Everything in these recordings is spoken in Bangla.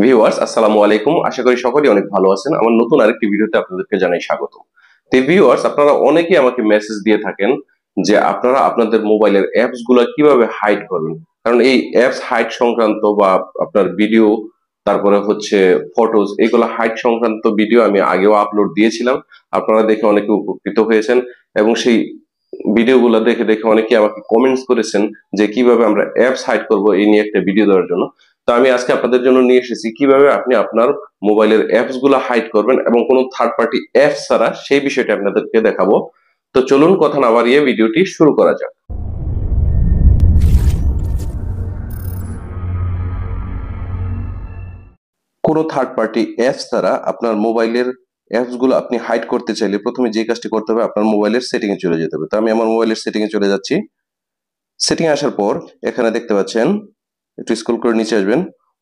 ভিউয়ার্স আসসালামু আলাইকুম। আশা করি সকলেই অনেক ভালো আছেন। আমার নতুন আরেকটি ভিডিওতে আপনাদেরকে জানাই স্বাগত। তো ভিউয়ার্স, আপনারা অনেকেই আমাকে মেসেজ দিয়ে থাকেন যে আপনারা আপনাদের মোবাইলের অ্যাপস গুলা কিভাবে হাইড করবেন। কারণ এই অ্যাপস হাইড সংক্রান্ত বা আপনার ভিডিও, তারপরে হচ্ছে ফটোজ, এগুলো হাইড সংক্রান্ত ভিডিও আমি আগেও আপলোড দিয়েছিলাম। আপনারা দেখে অনেকে উপকৃত হয়েছেন এবং সেই ভিডিওগুলো দেখে দেখে অনেকে আমাকে কমেন্টস করেছেন যে কিভাবে আমরা অ্যাপস হাইড করব, এই নিয়ে একটা ভিডিও দেওয়ার জন্য। তো আমি আজকে আপনাদের জন্য নিয়ে এসেছি কিভাবে আপনি আপনার মোবাইলের অ্যাপস গুলো হাইড করবেন এবং কোনো থার্ড পার্টি অ্যাপস ছাড়া, সেই বিষয়টি আপনাদেরকে দেখাবো। তো চলুন কথা না বাড়িয়ে ভিডিওটি শুরু করা যাক। কোনো থার্ড পার্টি অ্যাপস ছাড়া আপনার মোবাইলের অ্যাপস গুলো আপনি হাইড করতে চাইলে প্রথমে যে কাজটি করতে হবে, আপনার মোবাইলের সেটিং এ চলে যেতে হবে। তো আমি আমার মোবাইলের সেটিং এ চলে যাচ্ছি। সেটিং এ আসার পর এখানে দেখতে পাচ্ছেন, একটু স্ক্রল করে নিচে আসবেন,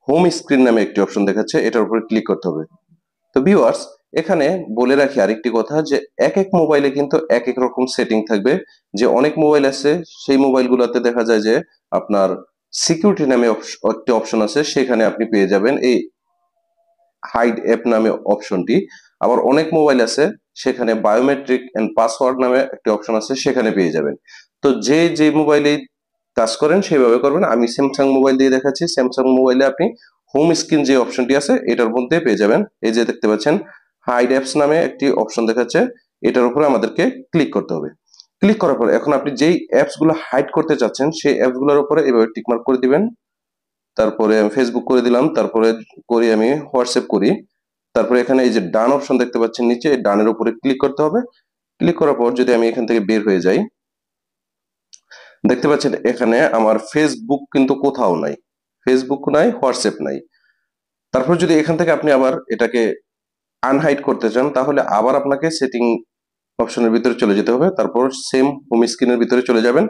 হোম স্ক্রিন নামে একটি অপশন দেখাচ্ছে, এটার উপরে ক্লিক করতে হবে। তো ভিউয়ার্স, এখানে বলে রাখি আরেকটি কথা যে এক এক মোবাইলে কিন্তু এক এক রকম সেটিং থাকবে। যে অনেক মোবাইল আছে, সেই মোবাইলগুলোতে দেখা যায় যে আপনার সিকিউরিটি নামে একটি অপশন আছে, সেখানে আপনি পেয়ে যাবেন এই হাইড অ্যাপ নামে অপশনটি। আবার অনেক মোবাইল আছে সেখানে বায়োমেট্রিক এন্ড পাসওয়ার্ড নামে একটি অপশন আছে, সেখানে পেয়ে যাবেন। তো যে মোবাইলে কাজ করেন সেইভাবে করবেন। আমি স্যামসাং মোবাইল দিয়ে দেখাচ্ছি। স্যামসাং মোবাইলে আপনি হোম স্ক্রিন যে অপশনটি আছে এটার মধ্যে পেয়ে যাবেন। এই যে দেখতে পাচ্ছেন হাইড অ্যাপস নামে একটি অপশন দেখাচ্ছে, এটার উপরে আমাদেরকে ক্লিক করতে হবে। ক্লিক করার পর এখন আপনি যেই অ্যাপস গুলো হাইড করতে চাচ্ছেন সেই অ্যাপস গুলোর উপরে এভাবে টিকমার্ক করে দিবেন। তারপরে আমি ফেসবুক করে দিলাম, তারপরে করি আমি হোয়াটসঅ্যাপ করি। তারপরে এখানে এই যে ডান অপশন দেখতে পাচ্ছেন নিচে, এই ডানের উপরে ক্লিক করতে হবে। ক্লিক করার পর যদি আমি এখান থেকে বের হয়ে যাই, দেখতে পাচ্ছেন এখানে আমার ফেসবুক কিন্তু কোথাও নাই, ফেসবুক নাই, হোয়াটসঅ্যাপ নাই। তারপর যদি এখান থেকে আপনি আবার এটাকে আনহাইড করতে চান, তাহলে আবার আপনাকে সেটিং অপশনের ভিতরে চলে যেতে হবে। তারপর সেম হোম স্ক্রিনের ভিতরে চলে যাবেন।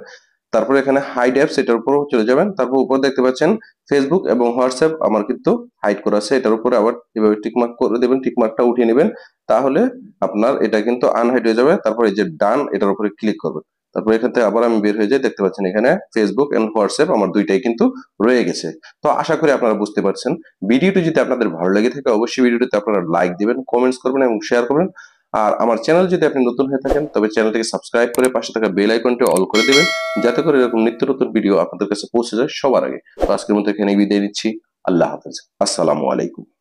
তারপর এখানে হাইড অ্যাপস, এটার উপর চলে যাবেন। তারপর উপর দেখতে পাচ্ছেন ফেসবুক এবং হোয়াটসঅ্যাপ আমার কিন্তু হাইড করা আছে, এটার উপরে আবার এভাবে টিকমার্ক করে দেবেন, টিকমার্কটা উঠিয়ে নেবেন। তাহলে আপনার এটা কিন্তু আনহাইড হয়ে যাবে। তারপর এই যে ডান, এটার উপরে ক্লিক করবেন। তারপর এখান থেকে আবার আমি বের হয়ে যাই, দেখতে পাচ্ছেন এখানে ফেসবুক এন্ড হোয়াটসঅ্যাপ আমার দুইটাই কিন্তু রয়ে গেছে। তো আশা করি আপনারা বুঝতে পারছেন। ভিডিওটি যদি আপনাদের ভালো লেগে থাকে অবশ্যই ভিডিওটিতে আপনারা লাইক দিবেন, কমেন্টস করবেন এবং শেয়ার করবেন। আর আমার চ্যানেল যদি আপনি নতুন হয়ে থাকেন তবে চ্যানেলটিকে সাবস্ক্রাইব করে পাশে থাকা বেল আইকনটি অল করে দিবেন, যাতে করে এরকম নিত্য নতুন ভিডিও আপনাদের কাছে পৌঁছে যায় সবার আগে। তো আজকের মতো এখানে বিদায় নিচ্ছি। আল্লাহ হাফেজ। আসসালামু আলাইকুম।